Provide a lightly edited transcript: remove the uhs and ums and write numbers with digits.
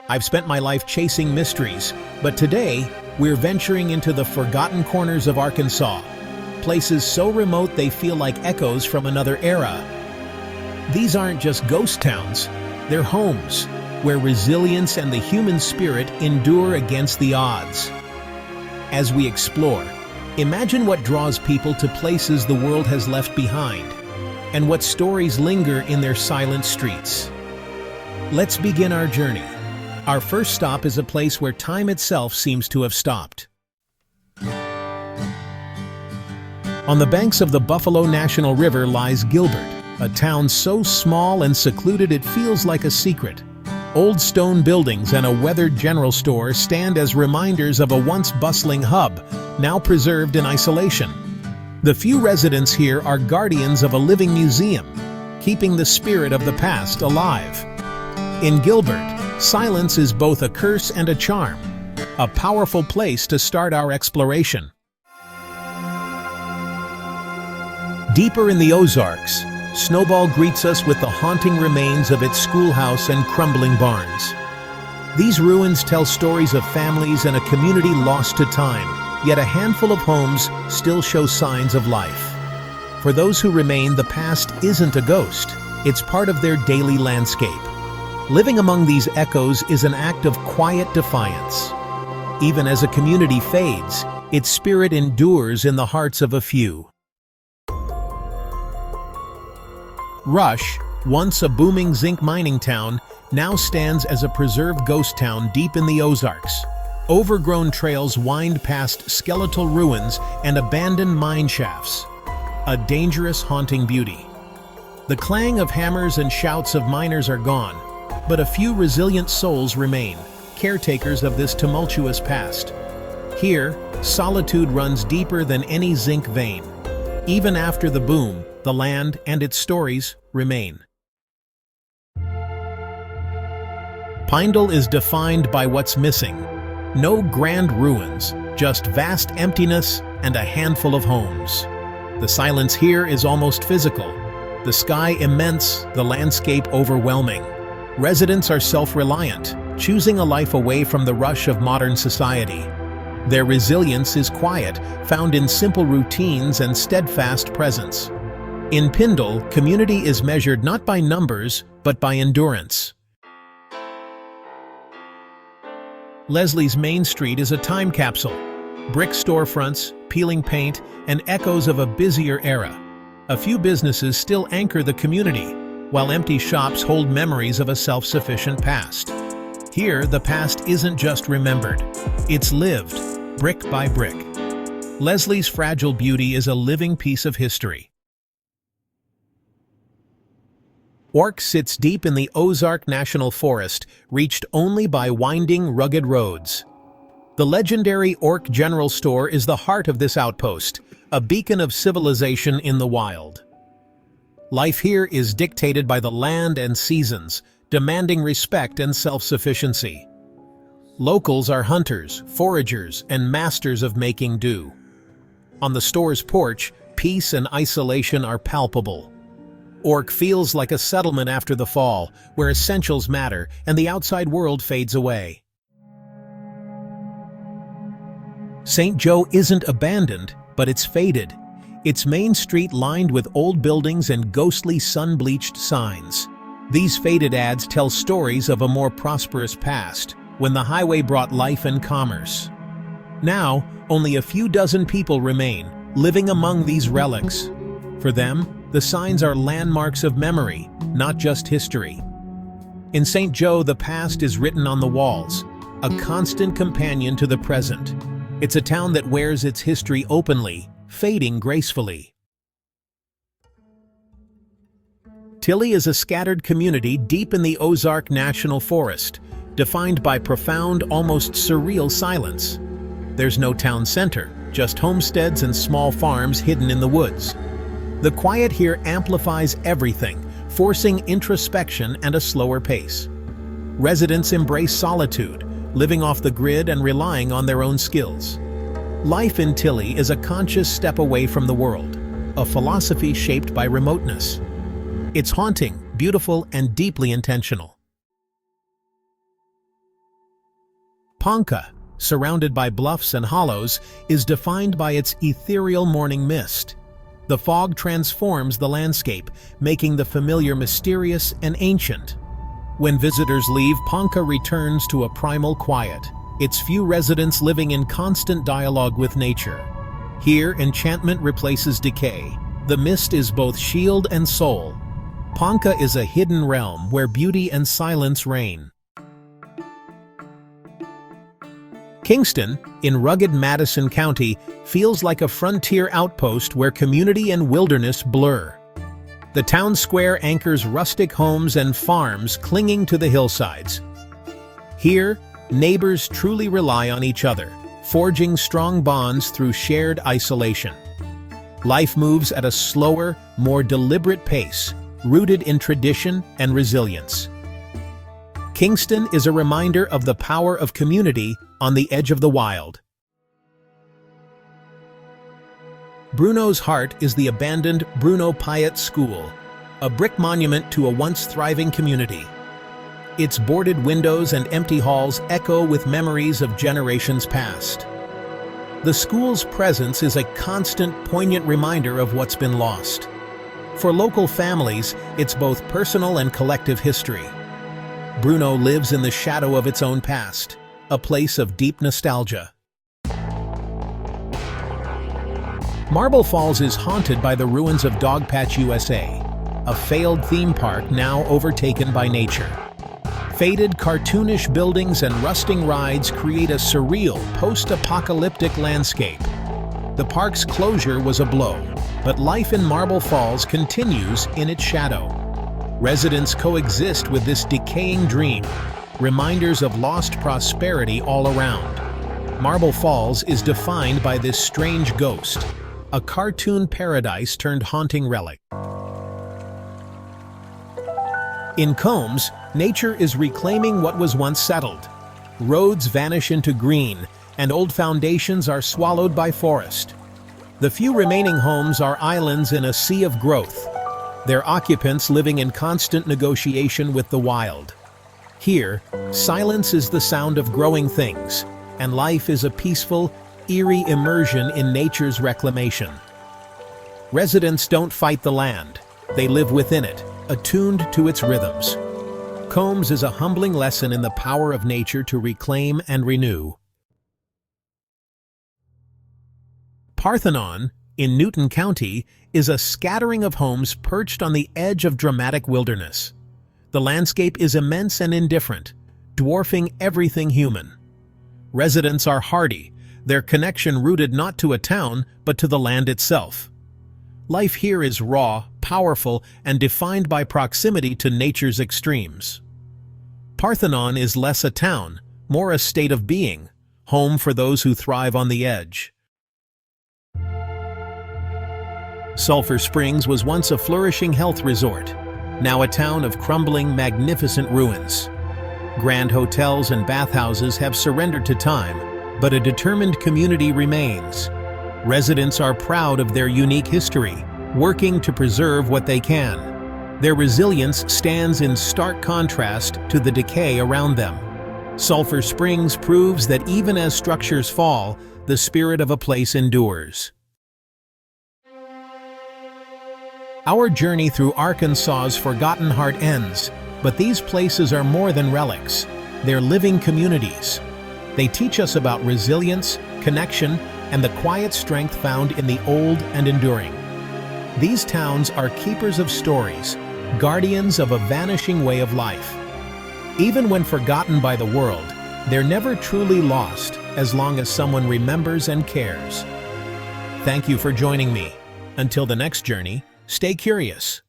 I've spent my life chasing mysteries, but today we're venturing into the forgotten corners of Arkansas, places so remote they feel like echoes from another era. These aren't just ghost towns, they're homes where resilience and the human spirit endure against the odds. As we explore, imagine what draws people to places the world has left behind, and what stories linger in their silent streets. Let's begin our journey. Our first stop is a place where time itself seems to have stopped. On the banks of the Buffalo National River lies Gilbert, a town so small and secluded it feels like a secret. Old stone buildings and a weathered general store stand as reminders of a once bustling hub, now preserved in isolation. The few residents here are guardians of a living museum, keeping the spirit of the past alive. In Gilbert, silence is both a curse and a charm, a powerful place to start our exploration. Deeper in the Ozarks, Snowball greets us with the haunting remains of its schoolhouse and crumbling barns. These ruins tell stories of families and a community lost to time, yet a handful of homes still show signs of life. For those who remain, the past isn't a ghost, it's part of their daily landscape. Living among these echoes is an act of quiet defiance. Even as a community fades, its spirit endures in the hearts of a few. Rush, once a booming zinc mining town, now stands as a preserved ghost town deep in the Ozarks. Overgrown trails wind past skeletal ruins and abandoned mine shafts. A dangerous, haunting beauty. The clang of hammers and shouts of miners are gone, but a few resilient souls remain, caretakers of this tumultuous past. Here, solitude runs deeper than any zinc vein. Even after the boom, the land and its stories remain. Pinedale is defined by what's missing. No grand ruins, just vast emptiness and a handful of homes. The silence here is almost physical. The sky immense, the landscape overwhelming. Residents are self-reliant, choosing a life away from the rush of modern society. Their resilience is quiet, found in simple routines and steadfast presence. In Pinedale, community is measured not by numbers, but by endurance. Leslie's Main Street is a time capsule. Brick storefronts, peeling paint, and echoes of a busier era. A few businesses still anchor the community, while empty shops hold memories of a self-sufficient past. Here, the past isn't just remembered, it's lived, brick by brick. Leslie's fragile beauty is a living piece of history. Ork sits deep in the Ozark National Forest, reached only by winding, rugged roads. The legendary Ork General Store is the heart of this outpost, a beacon of civilization in the wild. Life here is dictated by the land and seasons, demanding respect and self-sufficiency. Locals are hunters, foragers, and masters of making do. On the store's porch, peace and isolation are palpable. Ork feels like a settlement after the fall, where essentials matter and the outside world fades away. St. Joe isn't abandoned, but it's faded. Its main street lined with old buildings and ghostly sun-bleached signs. These faded ads tell stories of a more prosperous past, when the highway brought life and commerce. Now, only a few dozen people remain, living among these relics. For them, the signs are landmarks of memory, not just history. In St. Joe, the past is written on the walls, a constant companion to the present. It's a town that wears its history openly, fading gracefully. Tilly is a scattered community deep in the Ozark National Forest, defined by profound, almost surreal silence. There's no town center, just homesteads and small farms hidden in the woods. The quiet here amplifies everything, forcing introspection and a slower pace. Residents embrace solitude, living off the grid and relying on their own skills. Life in Tilly is a conscious step away from the world, a philosophy shaped by remoteness. It's haunting, beautiful, and deeply intentional. Ponca, surrounded by bluffs and hollows, is defined by its ethereal morning mist. The fog transforms the landscape, making the familiar mysterious and ancient. When visitors leave, Ponca returns to a primal quiet, its few residents living in constant dialogue with nature. Here, enchantment replaces decay. The mist is both shield and soul. Ponca is a hidden realm where beauty and silence reign. Kingston, in rugged Madison County, feels like a frontier outpost where community and wilderness blur. The town square anchors rustic homes and farms clinging to the hillsides. Here, neighbors truly rely on each other, forging strong bonds through shared isolation. Life moves at a slower, more deliberate pace, rooted in tradition and resilience. Kingston is a reminder of the power of community on the edge of the wild. Bruno's heart is the abandoned Bruno Piatt School, a brick monument to a once thriving community. Its boarded windows and empty halls echo with memories of generations past. The school's presence is a constant, poignant reminder of what's been lost. For local families, it's both personal and collective history. Bruno lives in the shadow of its own past, a place of deep nostalgia. Marble Falls is haunted by the ruins of Dogpatch USA, a failed theme park now overtaken by nature. Faded, cartoonish buildings and rusting rides create a surreal, post-apocalyptic landscape. The park's closure was a blow, but life in Marble Falls continues in its shadow. Residents coexist with this decaying dream, reminders of lost prosperity all around. Marble Falls is defined by this strange ghost, a cartoon paradise turned haunting relic. In Combs, nature is reclaiming what was once settled. Roads vanish into green, and old foundations are swallowed by forest. The few remaining homes are islands in a sea of growth, their occupants living in constant negotiation with the wild. Here, silence is the sound of growing things, and life is a peaceful, eerie immersion in nature's reclamation. Residents don't fight the land, they live within it, attuned to its rhythms. Combs is a humbling lesson in the power of nature to reclaim and renew. Parthenon, in Newton County, is a scattering of homes perched on the edge of dramatic wilderness. The landscape is immense and indifferent, dwarfing everything human. Residents are hardy, their connection rooted not to a town, but to the land itself. Life here is raw, powerful, and defined by proximity to nature's extremes. Parthenon is less a town, more a state of being, home for those who thrive on the edge. Sulphur Springs was once a flourishing health resort, now a town of crumbling, magnificent ruins. Grand hotels and bathhouses have surrendered to time, but a determined community remains. Residents are proud of their unique history, working to preserve what they can. Their resilience stands in stark contrast to the decay around them. Sulphur Springs proves that even as structures fall, the spirit of a place endures. Our journey through Arkansas's forgotten heart ends, but these places are more than relics. They're living communities. They teach us about resilience, connection, and the quiet strength found in the old and enduring. These towns are keepers of stories, guardians of a vanishing way of life. Even when forgotten by the world, they're never truly lost as long as someone remembers and cares. Thank you for joining me. Until the next journey, stay curious.